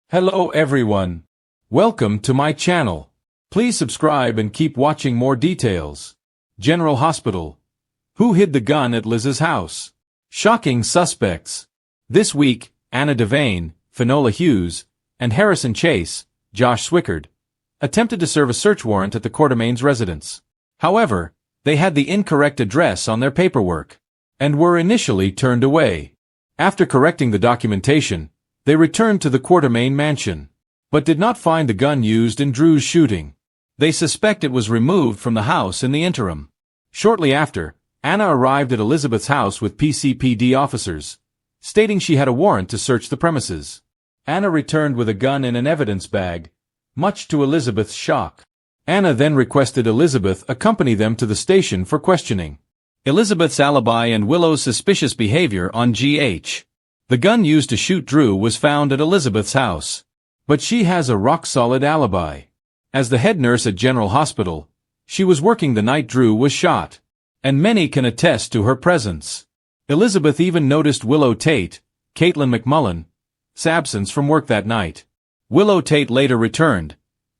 Hello everyone. Welcome to my channel. Please subscribe and keep watching more details. General Hospital. Who hid the gun at Liz's house? Shocking suspects. This week, Anna Devane, Finola Hughes, and Harrison Chase, Josh Swickard, attempted to serve a search warrant at the Quartermain's residence. However, they had the incorrect address on their paperwork, and were initially turned away. After correcting the documentation, they returned to the Quartermain mansion, but did not find the gun used in Drew's shooting. They suspect it was removed from the house in the interim. Shortly after, Anna arrived at Elizabeth's house with PCPD officers, stating she had a warrant to search the premises. Anna returned with a gun in an evidence bag, much to Elizabeth's shock. Anna then requested Elizabeth accompany them to the station for questioning. Elizabeth's alibi and Willow's suspicious behavior on GH. The gun used to shoot Drew was found at Elizabeth's house, but she has a rock-solid alibi. As the head nurse at General Hospital, she was working the night Drew was shot, and many can attest to her presence. Elizabeth even noticed Willow Tate, Caitlin McMullen's absence from work that night. Willow Tate later returned,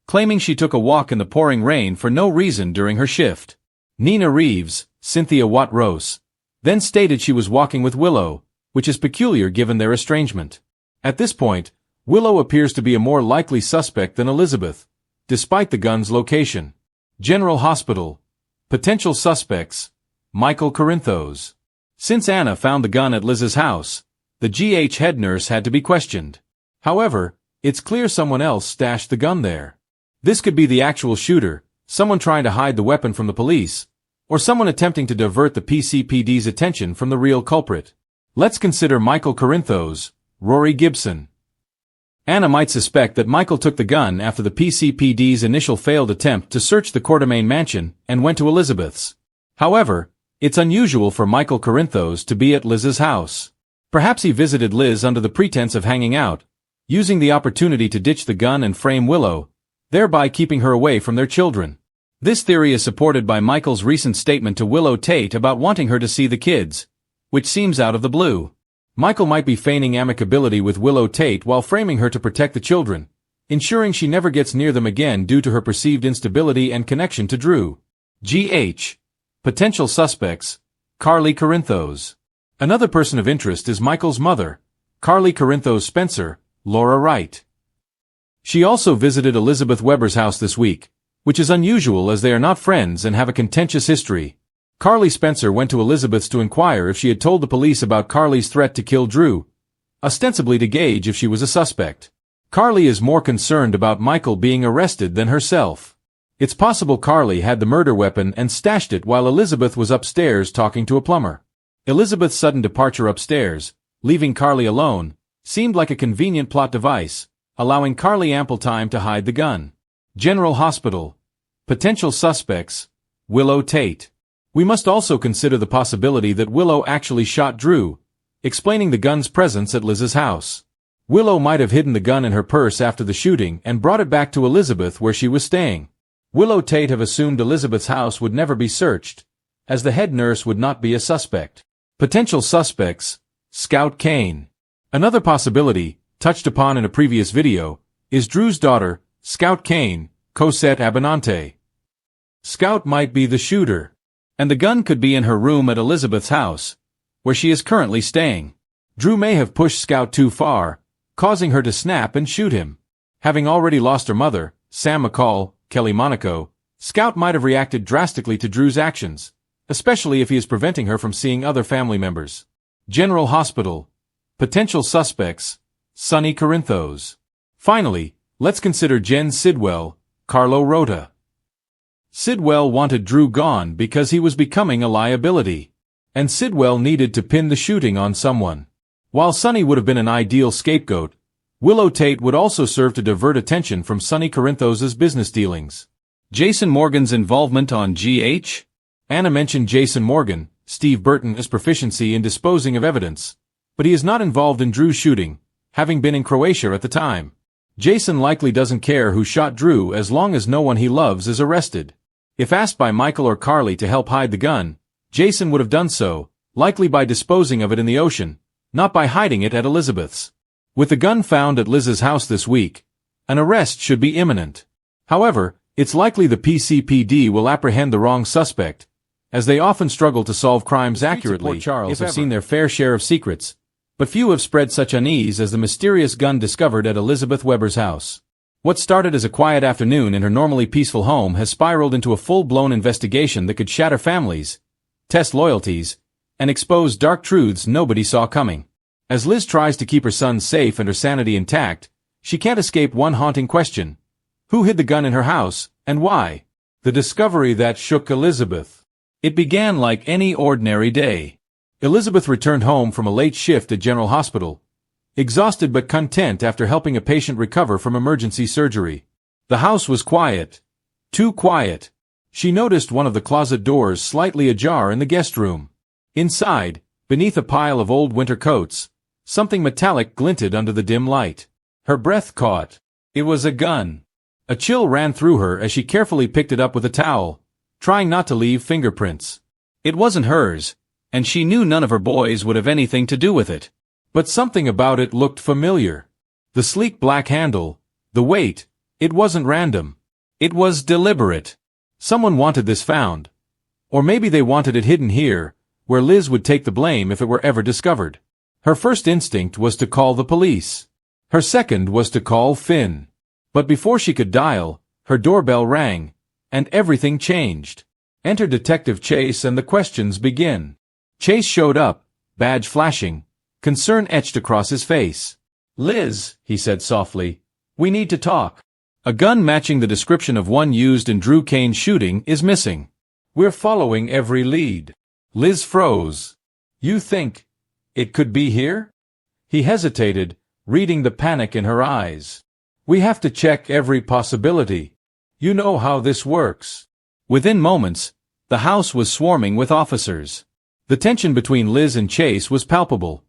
claiming she took a walk in the pouring rain for no reason during her shift. Nina Reeves, Cynthia Watt-Rose, then stated she was walking with Willow, which is peculiar given their estrangement. At this point, Willow appears to be a more likely suspect than Elizabeth, despite the gun's location. General Hospital. Potential suspects. Michael Corinthos. Since Anna found the gun at Liz's house, the GH head nurse had to be questioned. However, it's clear someone else stashed the gun there. This could be the actual shooter, someone trying to hide the weapon from the police, or someone attempting to divert the PCPD's attention from the real culprit. Let's consider Michael Corinthos, Rory Gibson. Anna might suspect that Michael took the gun after the PCPD's initial failed attempt to search the Quartermain mansion and went to Elizabeth's. However, it's unusual for Michael Corinthos to be at Liz's house. Perhaps he visited Liz under the pretense of hanging out, using the opportunity to ditch the gun and frame Willow, thereby keeping her away from their children. This theory is supported by Michael's recent statement to Willow Tate about wanting her to see the kids, which seems out of the blue. Michael might be feigning amicability with Willow Tate while framing her to protect the children, ensuring she never gets near them again due to her perceived instability and connection to Drew. GH. Potential suspects. Carly Corinthos. Another person of interest is Michael's mother, Carly Corinthos Spencer, Laura Wright. She also visited Elizabeth Weber's house this week, which is unusual as they are not friends and have a contentious history. Carly Spencer went to Elizabeth's to inquire if she had told the police about Carly's threat to kill Drew, ostensibly to gauge if she was a suspect. Carly is more concerned about Michael being arrested than herself. It's possible Carly had the murder weapon and stashed it while Elizabeth was upstairs talking to a plumber. Elizabeth's sudden departure upstairs, leaving Carly alone, seemed like a convenient plot device, allowing Carly ample time to hide the gun. General Hospital. Potential suspects. Willow Tate. We must also consider the possibility that Willow actually shot Drew, explaining the gun's presence at Liz's house. Willow might have hidden the gun in her purse after the shooting and brought it back to Elizabeth where she was staying. Willow Tate have assumed Elizabeth's house would never be searched, as the head nurse would not be a suspect. Potential suspects. Scout Kane. Another possibility, touched upon in a previous video, is Drew's daughter, Scout Kane, Cosette Abinante. Scout might be the shooter, and the gun could be in her room at Elizabeth's house, where she is currently staying. Drew may have pushed Scout too far, causing her to snap and shoot him. Having already lost her mother, Sam McCall, Kelly Monaco, Scout might have reacted drastically to Drew's actions, especially if he is preventing her from seeing other family members. General Hospital. Potential suspects. Sonny Corinthos. Finally, let's consider Jen Sidwell, Carlo Rota. Sidwell wanted Drew gone because he was becoming a liability, and Sidwell needed to pin the shooting on someone. While Sonny would have been an ideal scapegoat, Willow Tate would also serve to divert attention from Sonny Corinthos' business dealings. Jason Morgan's involvement on GH? Anna mentioned Jason Morgan, Steve Burton's proficiency in disposing of evidence, but he is not involved in Drew's shooting, having been in Croatia at the time. Jason likely doesn't care who shot Drew as long as no one he loves is arrested. If asked by Michael or Carly to help hide the gun, Jason would have done so, likely by disposing of it in the ocean, not by hiding it at Elizabeth's. With the gun found at Liz's house this week, an arrest should be imminent. However, it's likely the PCPD will apprehend the wrong suspect, as they often struggle to solve crimes accurately. Port Charles have seen their fair share of secrets, but few have spread such unease as the mysterious gun discovered at Elizabeth Weber's house. What started as a quiet afternoon in her normally peaceful home has spiraled into a full-blown investigation that could shatter families, test loyalties, and expose dark truths nobody saw coming. As Liz tries to keep her son safe and her sanity intact, she can't escape one haunting question. Who hid the gun in her house, and why? The discovery that shook Elizabeth. It began like any ordinary day. Elizabeth returned home from a late shift at General Hospital, exhausted but content after helping a patient recover from emergency surgery. The house was quiet. Too quiet. She noticed one of the closet doors slightly ajar in the guest room. Inside, beneath a pile of old winter coats, something metallic glinted under the dim light. Her breath caught. It was a gun. A chill ran through her as she carefully picked it up with a towel, trying not to leave fingerprints. It wasn't hers, and she knew none of her boys would have anything to do with it. But something about it looked familiar. The sleek black handle, the weight, it wasn't random. It was deliberate. Someone wanted this found. Or maybe they wanted it hidden here, where Liz would take the blame if it were ever discovered. Her first instinct was to call the police. Her second was to call Finn. But before she could dial, her doorbell rang, and everything changed. Enter Detective Chase and the questions begin. Chase showed up, badge flashing, concern etched across his face. "Liz," he said softly, "we need to talk. A gun matching the description of one used in Drew Kane's shooting is missing. We're following every lead." Liz froze. "You think it could be here?" He hesitated, reading the panic in her eyes. "We have to check every possibility. You know how this works." Within moments, the house was swarming with officers. The tension between Liz and Chase was palpable.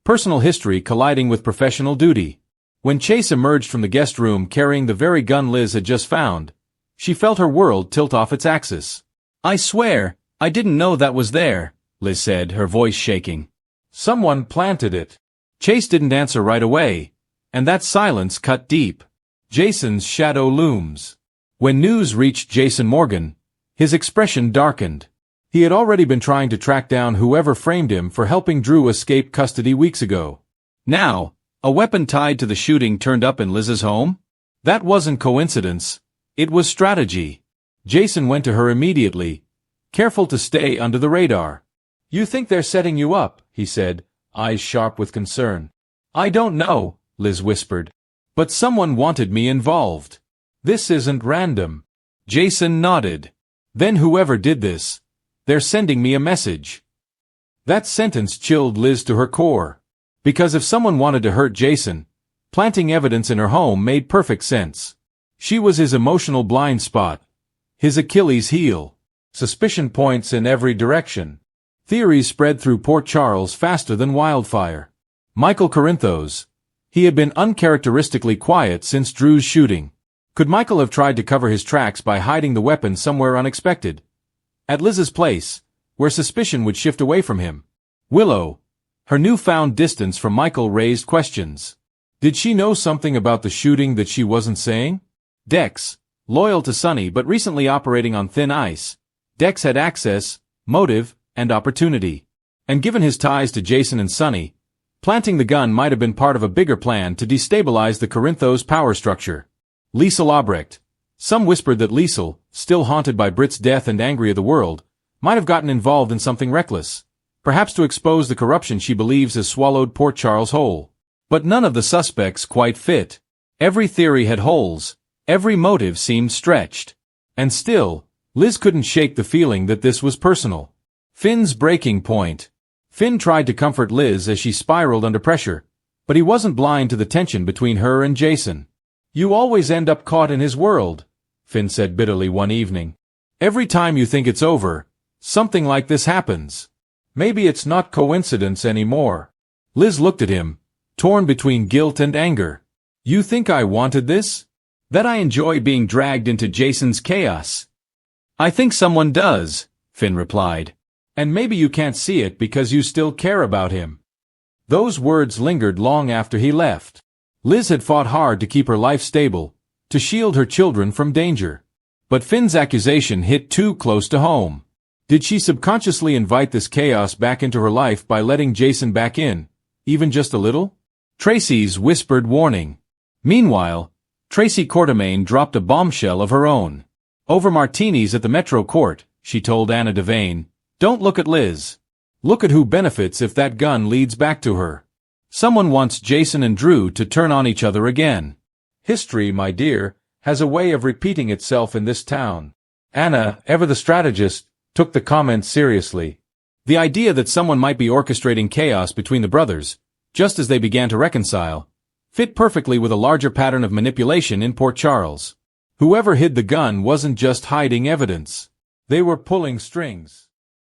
Personal history colliding with professional duty. When Chase emerged from the guest room carrying the very gun Liz had just found, she felt her world tilt off its axis. "I swear, I didn't know that was there," Liz said, her voice shaking. "Someone planted it." Chase didn't answer right away, and that silence cut deep. Jason's shadow looms. When news reached Jason Morgan, his expression darkened. He had already been trying to track down whoever framed him for helping Drew escape custody weeks ago. Now, a weapon tied to the shooting turned up in Liz's home? That wasn't coincidence. It was strategy. Jason went to her immediately, careful to stay under the radar. "You think they're setting you up," he said, eyes sharp with concern. "I don't know," Liz whispered. "But someone wanted me involved. This isn't random." Jason nodded. "Then whoever did this, they're sending me a message." That sentence chilled Liz to her core. Because if someone wanted to hurt Jason, planting evidence in her home made perfect sense. She was his emotional blind spot, his Achilles heel. Suspicion points in every direction. Theories spread through Port Charles faster than wildfire. Michael Corinthos. He had been uncharacteristically quiet since Drew's shooting. Could Michael have tried to cover his tracks by hiding the weapon somewhere unexpected? At Liz's place, where suspicion would shift away from him. Willow. Her newfound distance from Michael raised questions. Did she know something about the shooting that she wasn't saying? Dex. Loyal to Sonny but recently operating on thin ice. Dex had access, motive, and opportunity. And given his ties to Jason and Sonny, planting the gun might have been part of a bigger plan to destabilize the Corinthos power structure. Liesel Obrecht. Some whispered that Liesel, still haunted by Britt's death and angry at the world, might have gotten involved in something reckless, perhaps to expose the corruption she believes has swallowed Port Charles whole. But none of the suspects quite fit. Every theory had holes, every motive seemed stretched. And still, Liz couldn't shake the feeling that this was personal. Finn's breaking point. Finn tried to comfort Liz as she spiraled under pressure, but he wasn't blind to the tension between her and Jason. "You always end up caught in his world," Finn said bitterly one evening. "Every time you think it's over, something like this happens. Maybe it's not coincidence anymore." Liz looked at him, torn between guilt and anger. "You think I wanted this? That I enjoy being dragged into Jason's chaos?" "I think someone does," Finn replied. "And maybe you can't see it because you still care about him." Those words lingered long after he left. Liz had fought hard to keep her life stable, to shield her children from danger. But Finn's accusation hit too close to home. Did she subconsciously invite this chaos back into her life by letting Jason back in, even just a little? Tracy's whispered warning. Meanwhile, Tracy Quartermain dropped a bombshell of her own. Over martinis at the Metro Court, she told Anna Devane, "Don't look at Liz. Look at who benefits if that gun leads back to her. Someone wants Jason and Drew to turn on each other again. History, my dear, has a way of repeating itself in this town." Anna, ever the strategist, took the comment seriously. The idea that someone might be orchestrating chaos between the brothers, just as they began to reconcile, fit perfectly with a larger pattern of manipulation in Port Charles. Whoever hid the gun wasn't just hiding evidence. They were pulling strings.